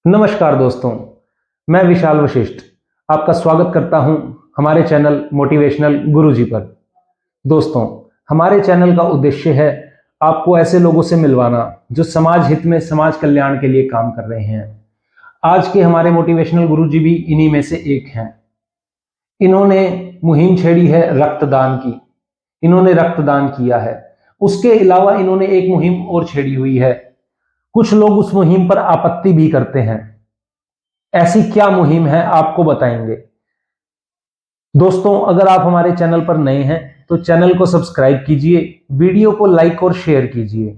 नमस्कार दोस्तों, मैं विशाल वशिष्ठ आपका स्वागत करता हूं हमारे चैनल मोटिवेशनल गुरुजी पर। दोस्तों, हमारे चैनल का उद्देश्य है आपको ऐसे लोगों से मिलवाना जो समाज हित में, समाज कल्याण के लिए काम कर रहे हैं। आज के हमारे मोटिवेशनल गुरुजी भी इन्हीं में से एक हैं। इन्होंने मुहिम छेड़ी है रक्तदान की। इन्होंने रक्तदान किया है। उसके अलावा इन्होंने एक मुहिम और छेड़ी हुई है। कुछ लोग उस मुहिम पर आपत्ति भी करते हैं। ऐसी क्या मुहिम है आपको बताएंगे। दोस्तों, अगर आप हमारे चैनल पर नए हैं तो चैनल को सब्सक्राइब कीजिए, वीडियो को लाइक और शेयर कीजिए।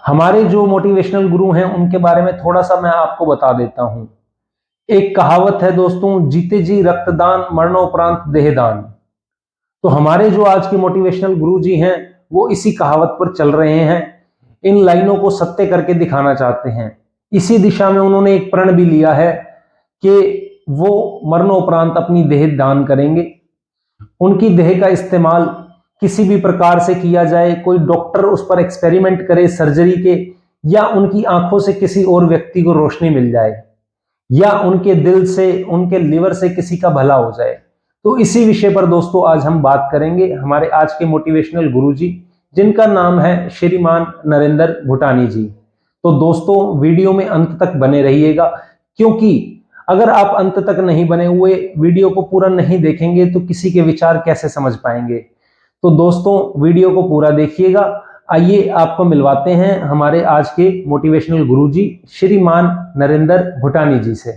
हमारे जो मोटिवेशनल गुरु हैं उनके बारे में थोड़ा सा मैं आपको बता देता हूं। एक कहावत है दोस्तों, जीते जी रक्तदान, मरणोपरांत देहदान। तो हमारे जो आज के मोटिवेशनल गुरु जी हैं वो इसी कहावत पर चल रहे हैं। इन लाइनों को सत्य करके दिखाना चाहते हैं। इसी दिशा में उन्होंने एक प्रण भी लिया है कि वो मरणोपरांत अपनी देह दान करेंगे। उनकी देह का इस्तेमाल किसी भी प्रकार से किया जाए, कोई डॉक्टर उस पर एक्सपेरिमेंट करे सर्जरी के, या उनकी आंखों से किसी और व्यक्ति को रोशनी मिल जाए, या उनके दिल से, उनके लिवर से किसी का भला हो जाए। तो इसी विषय पर दोस्तों आज हम बात करेंगे। हमारे आज के मोटिवेशनल गुरुजी, जिनका नाम है श्रीमान नरेंद्र भूटानी जी। तो दोस्तों, वीडियो में अंत तक बने रहिएगा, क्योंकि अगर आप अंत तक नहीं बने हुए, वीडियो को पूरा नहीं देखेंगे तो किसी के विचार कैसे समझ पाएंगे। तो दोस्तों, वीडियो को पूरा देखिएगा। आइए आपको मिलवाते हैं हमारे आज के मोटिवेशनल गुरुजी श्रीमान नरेंद्र भूटानी जी से।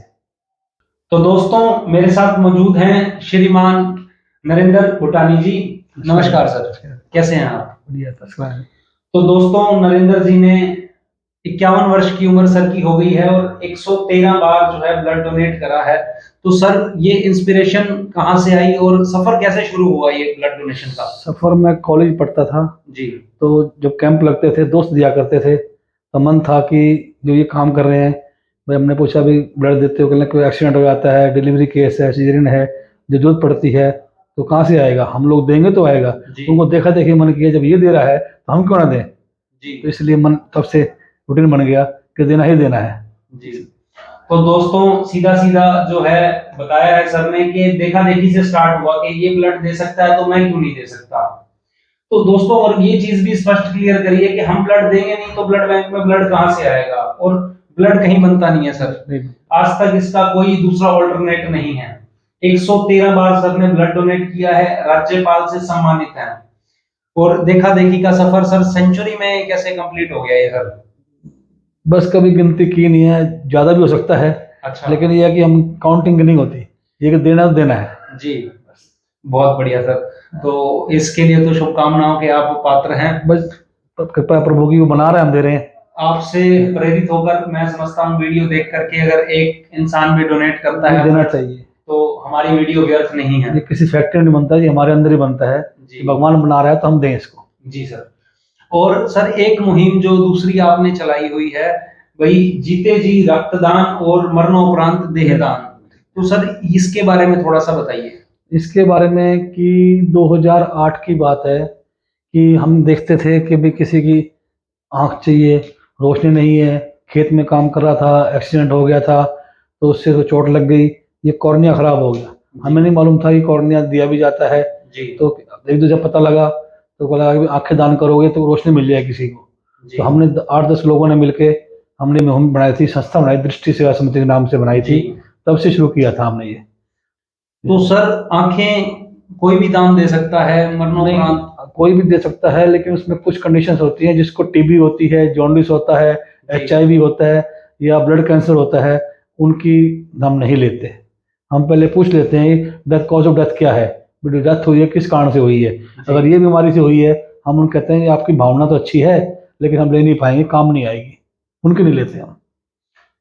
तो दोस्तों, मेरे साथ मौजूद हैं श्रीमान नरेंद्र भूटानी जी। नमस्कार सर, कैसे हैं आप? बढ़िया। तो दोस्तों, नरेंद्र जी ने 51 वर्ष की उम्र सर की हो गई है और 113 बार जो है ब्लड डोनेट करा है। तो सर, ये इंस्पिरेशन कहाँ से आई और सफर कैसे शुरू हुआ ये ब्लड डोनेशन का? सफर में कॉलेज पढ़ता था जी। तो जब कैंप लगते थे दोस्त दिया करते थे, तो मन था कि जो ये काम कर रहे हैं, भाई हमने पूछा भी ब्लड देते हो, कहने कोई एक्सीडेंट हो जाता है, डिलीवरी केस है, सीजरियन है, जो जरूरत पड़ती है तो कहाँ से आएगा, हम लोग देंगे तो आएगा। उनको देखा देखी मन किया, जब ये दे रहा है तो हम क्यों ना दें। जी। तो इसलिए मन तब से रूटीन बन गया कि देना ही देना है। जी। तो दोस्तों, सीधा सीधा जो है बताया है सर ने कि देखा देखी से स्टार्ट हुआ कि ये ब्लड दे सकता है तो मैं क्यों नहीं दे सकता। तो दोस्तों, और ये चीज भी स्पष्ट क्लियर करिए कि हम ब्लड देंगे नहीं तो ब्लड बैंक में ब्लड कहां से आएगा, और ब्लड कहीं बनता नहीं है सर। आज तक इसका कोई दूसरा ऑल्टरनेट नहीं है। 113 बार सर ने ब्लड डोनेट किया है, राज्यपाल से सम्मानित है, और देखा देखी का सफर सर सेंचुरी में कैसे कंप्लीट हो गया ये सर? बस कभी गिनती की नहीं है, ज्यादा भी हो सकता है। अच्छा। लेकिन यह है कि हम काउंटिंग नहीं होती, ये कि देना तो देना है। जी, बहुत बढ़िया सर। तो इसके लिए तो शुभकामनाओं के आप पात्र हैं। बस कृपया प्रभु की, वो बना रहे हैं, हम दे रहे हैं। आपसे प्रेरित होकर मैं समझता हूँ वीडियो देख करके अगर एक इंसान भी डोनेट करता है देना चाहिए, तो हमारी वीडियो व्यर्थ नहीं है। ये किसी फैक्ट्री में नहीं बनता, ये हमारे अंदर ही बनता है। भगवान बना रहा है तो हम दें इसको। जी सर। और सर, एक मुहिम जो दूसरी आपने चलाई हुई है, वही जीते जी रक्तदान और मरणोपरांत देहदान। तो सर, इसके बारे में थोड़ा सा बताइए। इसके बारे में कि 2008 की बात है कि हम देखते थे कि भाई किसी की आंख चाहिए, रोशनी नहीं है, खेत में काम कर रहा था, एक्सीडेंट हो गया था, तो उससे तो चोट लग गई, ये कॉर्निया खराब हो गया। हमें नहीं मालूम था कि कॉर्निया दिया भी जाता है। जी। तो एक दो जब पता लगा तो बोला कि आंखें दान करोगे तो रोशनी मिल जाए किसी को। तो हमने 8-10 लोगों ने मिलके हमने मुहिम बनाई थी, संस्था बनाई, दृष्टि सेवा समिति के नाम से बनाई थी। तब से शुरू किया था हमने ये। तो सर, आंखें कोई भी दान दे सकता है मरणोपरांत? कोई भी दे सकता है, लेकिन उसमें कुछ कंडीशंस होती हैं। जिसको टीबी होती है, जॉन्डिस होता है, HIV होता है, या ब्लड कैंसर होता है, उनकी हम नहीं लेते। हम पहले पूछ लेते हैं डेथ, कॉज ऑफ डेथ क्या है, डेथ हुई है किस कारण से हुई है। अगर ये बीमारी से हुई है, हम उनको कहते हैं आपकी भावना तो अच्छी है लेकिन हम ले नहीं पाएंगे, काम नहीं आएगी, उनकी नहीं लेते हम।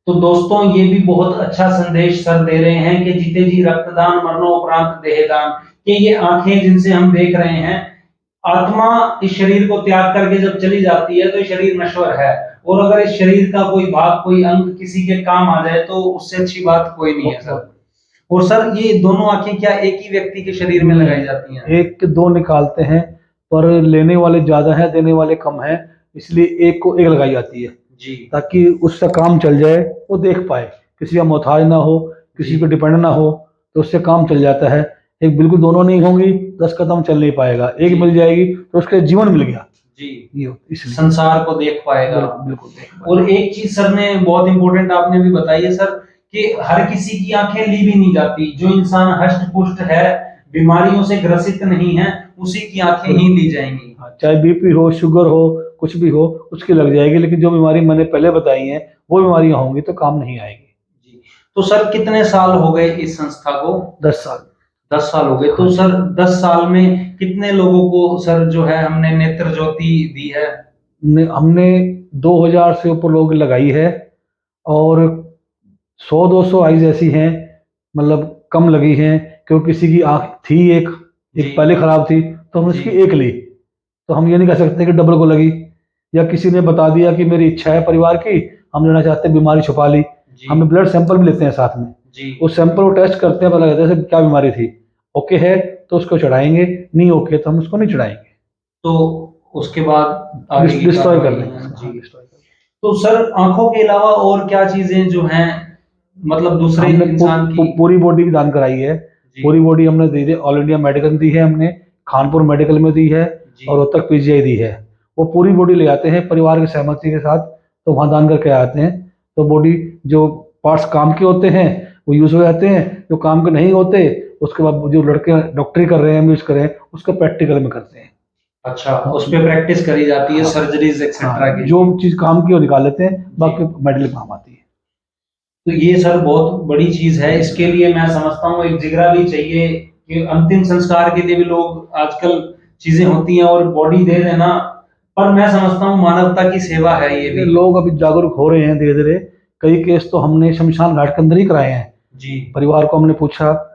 तो दोस्तों, ये भी बहुत अच्छा संदेश सर दे रहे हैं कि जीते जी रक्तदान, मरणोपरांत देहदान। कि ये आंखें जिनसे हम देख रहे हैं, आत्मा इस शरीर को त्याग करके जब चली जाती है तो ये शरीर नश्वर है, और अगर इस शरीर का कोई भाग, कोई अंग किसी के काम आ जाए तो उससे अच्छी बात कोई नहीं है सर। और सर, ये दोनों आंखें क्या एक ही व्यक्ति के शरीर में लगाई जाती हैं? एक के दो निकालते हैं, पर लेने वाले ज्यादा हैं, देने वाले कम हैं, इसलिए एक को एक लगाई जाती है। जी। ताकि उसका काम चल जाए, वो देख पाए। किसी का मोहताज ना हो, किसी पे डिपेंड ना हो, तो उससे काम चल जाता है। एक बिल्कुल दोनों नहीं होंगी, 10 कदम चल नहीं पाएगा। एक जी। मिल जाएगी तो उसके जीवन मिल गया। जी, इसलिए संसार को देख पाएगा। बिल्कुल देख पाएगा। और एक चीज सर ने बहुत इंपॉर्टेंट आपने भी बताई है सर, कि हर किसी की आंखें ली भी नहीं जाती। जो इंसान हष्ट पुष्ट है, बीमारियों से ग्रसित नहीं है, उसी की आंखें ही ली जाएंगी। चाहे बीपी हो, शुगर हो, कुछ भी हो, उसकी लग जाएगी। लेकिन जो बीमारी मैंने पहले बताई है वो बीमारियां होंगी तो काम नहीं आएगी। जी। तो सर कितने साल हो गए इस संस्था को? 10 साल। 10 साल हो गए। तो सर 10 साल में कितने लोगों को सर जो है हमने नेत्र ज्योति दी है? हमने 2000 से ऊपर लोग लगाई है, और 100-200 आईज ऐसी हैं, मतलब कम लगी हैं, क्योंकि किसी की आंख थी एक जी। पहले खराब थी तो हमने जी। उसकी एक ली। तो हम ये नहीं कह सकते कि डबल को लगी, या किसी ने बता दिया कि मेरी इच्छा है परिवार की, हम लेना चाहते हैं, बीमारी छुपा ली। जी। हम ब्लड सैंपल भी लेते हैं साथ में। जी। उस सैंपल को टेस्ट करते हैं, पता लगता है क्या बीमारी थी। ओके है तो उसको चढ़ाएंगे, नहीं ओके तो हम उसको नहीं चढ़ाएंगे, तो उसके बाद आगे की डिस्ट्रॉय कर कार्रवाई देंगे है। उसको। जी। हाँ, destroy कर देंगे। तो सर आंखों के अलावा और क्या चीजें जो हैं, मतलब दूसरे हमने इंसान की? पूरी बॉडी दान कराई है। जी। पूरी बॉडी हमने दी है, ऑल इंडिया मेडिकल दी है हमने, कानपुर मेडिकल में दी है, जी। और रोहतक पीजीआई दी है। वो पूरी बॉडी ले आते हैं परिवार की सहमति के साथ, तो वहाँ दान करके आते हैं। तो बॉडी जो पार्ट्स काम के होते हैं वो यूज हो जाते हैं, जो काम के नहीं होते उसके बाद जो लड़के डॉक्टरी कर रहे हैं, यूज कर रहे हैं, उसको प्रैक्टिकल में करते हैं। अच्छा, उस पे प्रैक्टिस करी जाती है, सर्जरीज एक्सेट्रा हाँ, के जो लिए। चीज काम की वो निकाल लेते हैं, बाकी मेडल काम आती है। तो ये सर बहुत बड़ी चीज है। इसके लिए मैं समझता हूँ एक जिगरा भी चाहिए, कि अंतिम संस्कार के लिए भी लोग आजकल चीजें होती हैं और बॉडी दे देना, पर मैं समझता हूँ मानवता की सेवा है ये भी। लोग अभी जागरूक हो रहे हैं धीरे धीरे। कई केस तो हमने शमशान घाट के अंदर ही कराए हैं। जी। परिवार को हमने पूछा,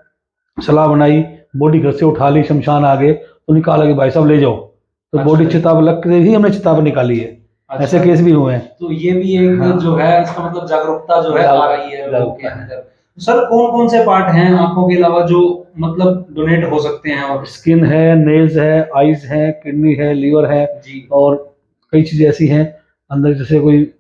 सलाह बनाई, बॉडी घर से उठा ली, शमशान आ गए तो निकाला कि भाई साहब ले जाओ, तो अच्छा बॉडी जी। चिता लग के ही हमने चिता पर निकाली है। अच्छा। ऐसे केस भी हुए हैं। तो ये भी एक हाँ। जो है, इसका मतलब जागरूकता जो है आ रही है लोगों के जागरूकता है। अंदर। सर कौन कौन से पार्ट हैं आंखों के अलावा जो मतलब डोनेट हो सकते हैं? और स्किन है, नेल्स है, आईज है, किडनी है, लीवर है, जी। और कई चीजें ऐसी हैं अंदर, जैसे कोई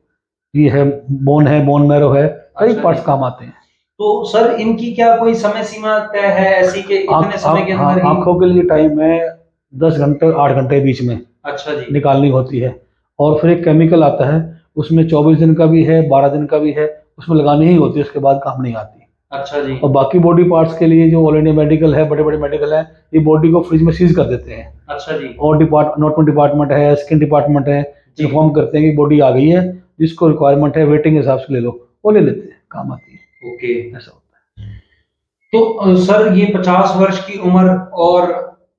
ये है, बोन है, बोन मैरो है, कई अच्छा पार्ट्स जी। काम आते हैं। तो सर इनकी क्या कोई समय सीमा तय है ऐसी, कि इतने समय के अंदर ही? आंखों के लिए टाइम है 10 घंटे 8 घंटे बीच में अच्छा जी। निकालनी होती है। और फिर एक केमिकल आता है, उसमें 24 दिन का भी है, 12 दिन का भी है, उसमें लगानी ही होती है, उसके बाद काम नहीं आती। अच्छा जी। और बाकी बॉडी पार्ट्स के लिए जो ऑल इंडिया मेडिकल है, बड़े बड़े मेडिकल है, ये बॉडी को फ्रिज में सीज कर देते हैं। अच्छा जी। और नॉटमेंट डिपार्टमेंट है, स्किन डिपार्टमेंट है, जी। इन्फॉर्म करते हैं कि बॉडी आ गई है, जिसको रिक्वायरमेंट है वेटिंग के हिसाब से ले लो, वो ले लेते हैं, काम आती है। ओके। ऐसा होता है। तो सर ये 50 वर्ष की उम्र और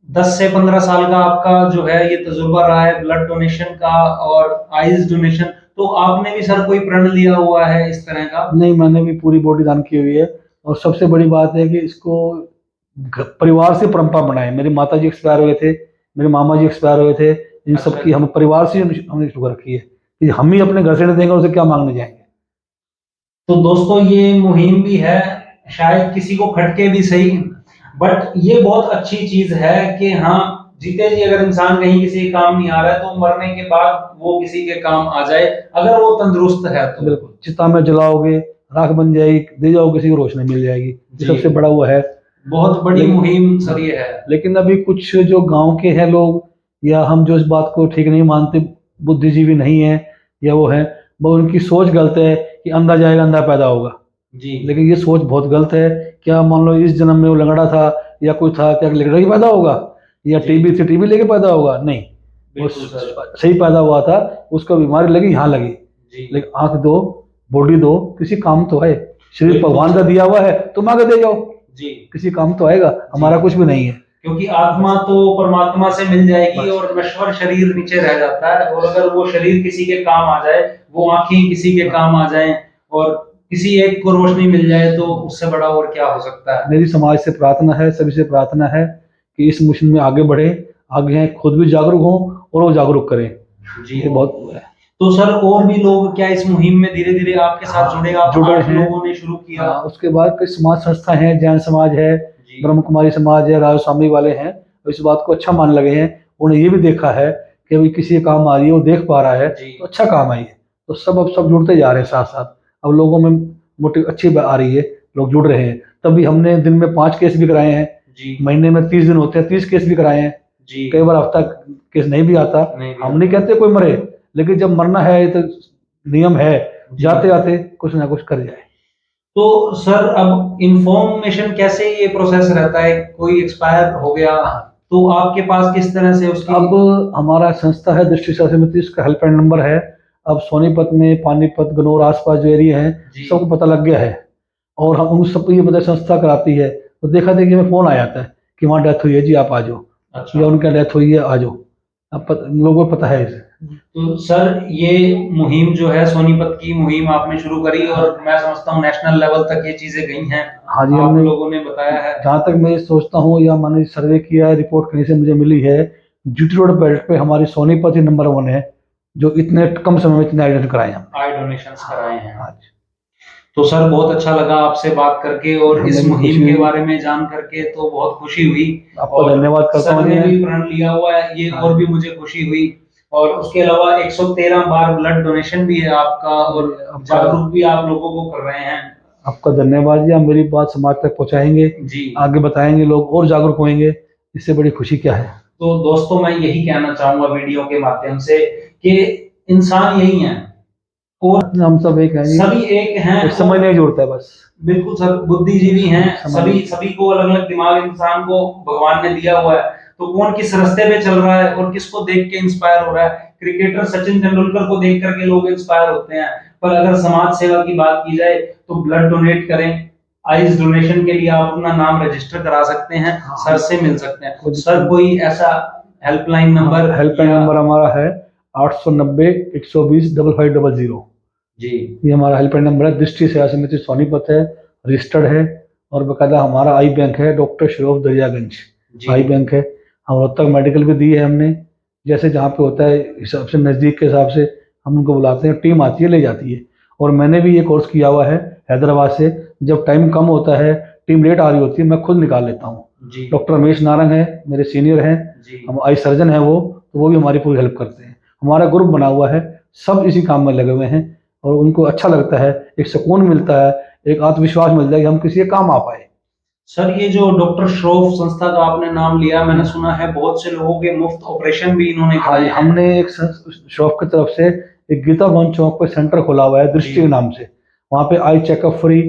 10 से 15 साल का आपका जो है ये तजुर्बा रहा है ब्लड डोनेशन का और आइज डोनेशन, तो आपने भी सर कोई प्रण लिया हुआ है इस तरह का? नहीं, मैंने भी पूरी बॉडी दान की हुई है। और सबसे बड़ी बात है कि इसको परिवार से परंपरा बनाए। मेरे माता जी एक्सपायर हुए थे, मेरे मामा जी एक्सपायर हुए थे, इन अच्छा सब की हम परिवार से हमने शुरू रखी है कि हम ही अपने घर से नहीं देंगे, उसे क्या मांगने जाएंगे। तो दोस्तों ये मुहिम भी है, शायद किसी को खटके भी सही, बट ये बहुत अच्छी चीज है कि हाँ, जीते जी अगर इंसान कहीं किसी के काम नहीं आ रहा है तो मरने के बाद वो किसी के काम आ जाए, अगर वो तंदुरुस्त है तो। बिल्कुल, चिता में जलाओगे, राख बन जाएगी, दे जाओ किसी को, रोशनी मिल जाएगी। ये जी। सबसे बड़ा वो है। बहुत बड़ी मुहिम सर ये है। लेकिन अभी कुछ जो गांव के हैं लोग, या हम जो इस बात को ठीक नहीं मानते, बुद्धिजीवी नहीं है, या वो है, वो उनकी सोच गलत है कि अंधा जाएगा अंधा पैदा होगा। जी। लेकिन ये सोच बहुत गलत है। क्या मान लो इस जन्म में वो लंगड़ा था या कोई था, क्या लंगड़ा ही पैदा होगा, या जी। टीबी से टीबी लेके पैदा होगा? नहीं, वो बिल्कुल सर। सही पैदा हुआ था, उसको बीमारी लगी, यहाँ लगी। जी। लेकिन आंख दो, बॉडी दो, किसी काम तो है। शरीर बिल्कुल भगवान का सर। दिया हुआ है, तुम आगे दे जाओ, जी। किसी काम तो आएगा। हमारा कुछ भी नहीं है, क्योंकि आत्मा तो परमात्मा से मिल जाएगी बस। और नश्वर शरीर नीचे रह जाता है, और अगर वो शरीर किसी के काम आ जाए, वो आंखें किसी के काम आ जाएं और किसी एक को रोशनी मिल जाए, तो उससे बड़ा और क्या हो सकता है। मेरी समाज से प्रार्थना है, सभी से प्रार्थना है कि इस मिशन में आगे बढ़े, आगे हैं, खुद भी जागरूक हों और वो जागरूक करें। जी। ये बहुत वो है। तो सर और भी लोग क्या इस मुहिम में धीरे धीरे आपके साथ जुड़े? आप जुड़े 8 हैं। लोगों ने शुरू किया। हाँ, उसके बाद कई समाज संस्था हैं, जैन समाज है, जी। ब्रह्म कुमारी समाज है, राज स्वामी वाले हैं, और इस बात को अच्छा मान लगे हैं। उन्हें ये भी देखा है कि अभी किसी के काम आ रही है, वो देख पा रहा है, जी। तो अच्छा काम है ये। तो सब अब सब जुड़ते जा रहे हैं साथ साथ। अब लोगों में मोटी अच्छी आ रही है, लोग जुड़ रहे हैं। तभी हमने दिन में 5 केस भी कराए हैं, जी महीने में 30 दिन होते हैं, 30 केस भी कराए हैं। जी। कई बार हफ्ता केस नहीं भी आता। नहीं भी हम नहीं कहते कोई मरे, लेकिन जब मरना है ये तो नियम है, जी। जाते जाते कुछ ना कुछ कर जाए। तो सर अब इंफॉर्मेशन कैसे ये प्रोसेस रहता है, कोई एक्सपायर हो गया तो आपके पास किस तरह से उसकी अब हमारा संस्था है दृष्टि सेवा समिति, इसका हेल्पलाइन नंबर है। अब सोनीपत में, पानीपत, गनौर आसपास जो एरिया है जी सबको पता लग गया है, और हम उन सबको ये पता संस्था कराती है। तो देखा देखी में फोन आ जाता है कि वहाँ डेथ हुई है जी, आप आ जाओ, अच्छा। या उनका डेथ हुई है, आ जाओ। अब लोगों को पता है इसे। तो सर ये मुहिम जो है, सोनीपत की मुहिम आपने शुरू करी और मैं समझता हूँ नेशनल लेवल तक ये चीजें गई हैं, हाँ जी, आप हमने लोगों ने बताया है। जहाँ तक मैं ये सोचता हूँ, या मैंने सर्वे किया है, रिपोर्ट कहीं से मुझे मिली है, जीटी रोड बेल्ट पे हमारी सोनीपत ही नंबर 1 है, जो इतने कम समय में इतने आइडेंट कराए हैं। आई डोनेशंस कराए हैं। आज तो सर बहुत अच्छा लगा आपसे बात करके और हमें इस भी मुहिम खुशी के हुई। बारे में जान करके तो बहुत खुशी हुई। आपको और धन्यवाद करता सर हूँ ने जी। भी प्रण लिया हुआ है ये, और भी मुझे खुशी हुई। और उसके अलावा 113 बार ब्लड डोनेशन भी है आपका, और जागरूक भी आप लोगों को कर रहे हैं। आपका धन्यवाद जी। आप मेरी बात समाज तक पहुंचाएंगे, जी। आगे बताएंगे, लोग और जागरूक होंगे, इससे बड़ी खुशी क्या है। तो दोस्तों मैं यही कहना चाहूंगा वीडियो के माध्यम से कि इंसान यही है और हम सब एक हैं जी, सभी एक हैं। कुछ समझ नहीं जुड़ता है बस। बिल्कुल सर, बुद्धिजीवी हैं समझ सभी को अलग अलग दिमाग इंसान को भगवान ने दिया हुआ है। तो कौन किस रास्ते पे चल रहा है और किसको देख के इंस्पायर हो रहा है। क्रिकेटर सचिन तेंदुलकर को देख करके लोग इंस्पायर होते हैं, पर अगर समाज सेवा की बात की जाए तो ब्लड डोनेट करें। आइज डोनेशन के लिए आप अपना नाम रजिस्टर करा सकते हैं, सर से मिल सकते हैं। सर कोई ऐसा हेल्पलाइन नंबर? हेल्पलाइन नंबर हमारा है 890 120 5500। जी ये हमारा हेल्पलाइन नंबर है। दृष्टि सेवा समिति सोनीपत है, रजिस्टर्ड है, और बकायदा हमारा आई बैंक है डॉक्टर शिरोव दरियागंज, आई बैंक है। हम रोहतक मेडिकल भी दी है हमने, जैसे जहाँ पे होता है हिसाब से, नज़दीक के हिसाब से हम उनको बुलाते हैं, टीम आती है ले जाती है। और मैंने भी ये कोर्स किया हुआ है हैदराबाद से, जब टाइम कम होता है, टीम लेट आ रही होती है, मैं खुद निकाल लेता हूँ। डॉक्टर रमेश नारंग है मेरे सीनियर हैं, हम आई सर्जन है वो, तो वो भी हमारी पूरी हेल्प करते हैं। हमारा ग्रुप बना हुआ है, सब इसी काम में लगे हुए हैं, और उनको अच्छा लगता है, एक सुकून मिलता है, एक आत्मविश्वास मिलता है कि हम किसी के काम आ पाए। सर ये जो डॉक्टर श्रोफ संस्था का आपने नाम लिया, मैंने सुना है बहुत से लोगों के मुफ्त ऑपरेशन भी इन्होंने कराए हैं। हमने एक श्रोफ की तरफ से एक गीता भवन चौक पे सेंटर खोला हुआ है दृष्टि के नाम से। वहाँ पे आई चेकअप फ्री,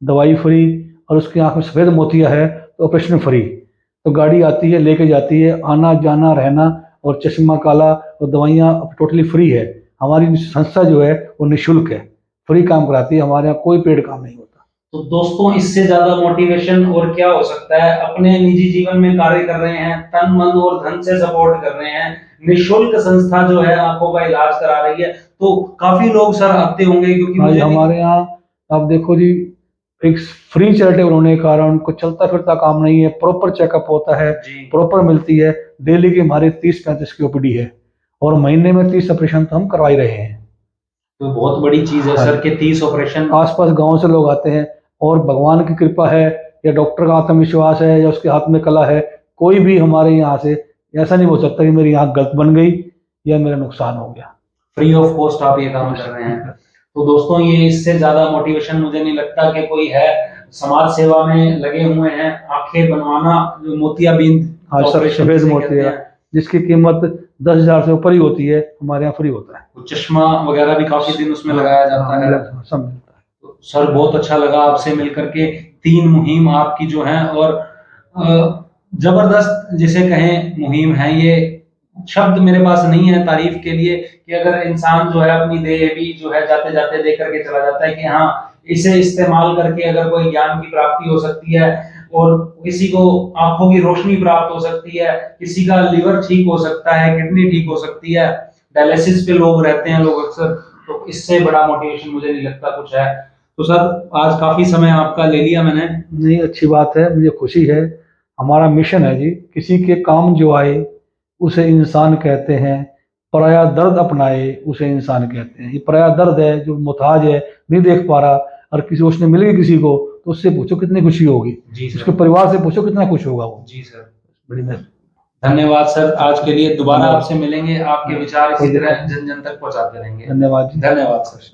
दवाई फ्री, और उसकी आंख में सफेद मोतिया है तो ऑपरेशन फ्री। तो गाड़ी आती है, लेके जाती है, आना जाना रहना और चश्मा काला और दवाइयाँ टोटली फ्री है। हमारी संस्था जो है वो निःशुल्क है, फ्री काम कराती है, हमारे यहाँ कोई पेड काम नहीं होता। तो दोस्तों इससे ज्यादा मोटिवेशन और क्या हो सकता है। अपने निजी जीवन में कार्य कर रहे हैं, तन मन और धन से सपोर्ट कर रहे हैं, निःशुल्क संस्था जो है आंखों का इलाज करा रही है, तो काफी लोग सर आते होंगे। क्योंकि मुझे हमारे यहाँ आप देखो जी, एक फ्री चैरिटेबल होने के कारण कोई चलता फिरता काम नहीं है, प्रॉपर चेकअप होता है, प्रॉपर मिलती है। डेली की हमारे 30-35 की ओपीडी है, और महीने में 30 ऑपरेशन तो हम करवा ही रहे हैं। तो बहुत बड़ी चीज है सर के 30 ऑपरेशन। आसपास गांव से लोग आते हैं, और भगवान की कृपा है या डॉक्टर का आत्मविश्वास है या उसके हाथ में कला है, कोई भी हमारे यहाँ से ऐसा नहीं हो सकता कि मेरी आँख गलत बन गई या मेरा नुकसान हो गया। फ्री ऑफ कॉस्ट आप ये काम कर रहे हैं। तो दोस्तों ये इससे ज्यादा मोटिवेशन मुझे नहीं लगता कि कोई है। समाज सेवा में लगे हुए हैं, आंखें बनवाना, जो मोतियाबिंद सफेद मोतिया जिसकी कीमत 10,000 से ऊपर ही होती है, हमारे यहाँ फ्री होता है। चश्मा वगैरह भी काफी दिन उसमें लगाया जाता है। सब मिलता है। तो सर बहुत अच्छा लगा आपसे मिलकर के। 3 मुहिम आपकी जो है, और जबरदस्त जिसे कहें मुहिम है ये, शब्द मेरे पास नहीं है तारीफ के लिए, कि अगर इंसान जो है अपनी देह भी जो है जाते जाते देख करके चला जाता है कि हाँ इसे इस्तेमाल करके अगर कोई ज्ञान की प्राप्ति हो सकती है, और किसी को आंखों की रोशनी प्राप्त हो सकती है, किसी का लिवर ठीक हो सकता है, किडनी ठीक हो सकती है, डायलिसिस पे लोग रहते हैं लोग अक्सर, तो इससे बड़ा मोटिवेशन मुझे नहीं लगता कुछ है। तो सर आज काफी समय आपका ले लिया मैंने। नहीं, अच्छी बात है, मुझे खुशी है। हमारा मिशन है जी, किसी के काम जो आए उसे इंसान कहते हैं, पराया दर्द अपनाए उसे इंसान कहते हैं। ये पराया दर्द है, जो मुताज है, नहीं देख पा रहा, और किसी उसने मिल गई किसी को, तो उससे पूछो कितनी खुशी होगी, उसके परिवार से पूछो कितना खुश होगा वो। जी सर, बड़ी मेहरबानी। धन्यवाद सर। आज के लिए दोबारा आपसे मिलेंगे, आपके विचार इसी तरह जन जन तक पहुंचाते रहेंगे। धन्यवाद जी। धन्यवाद सर।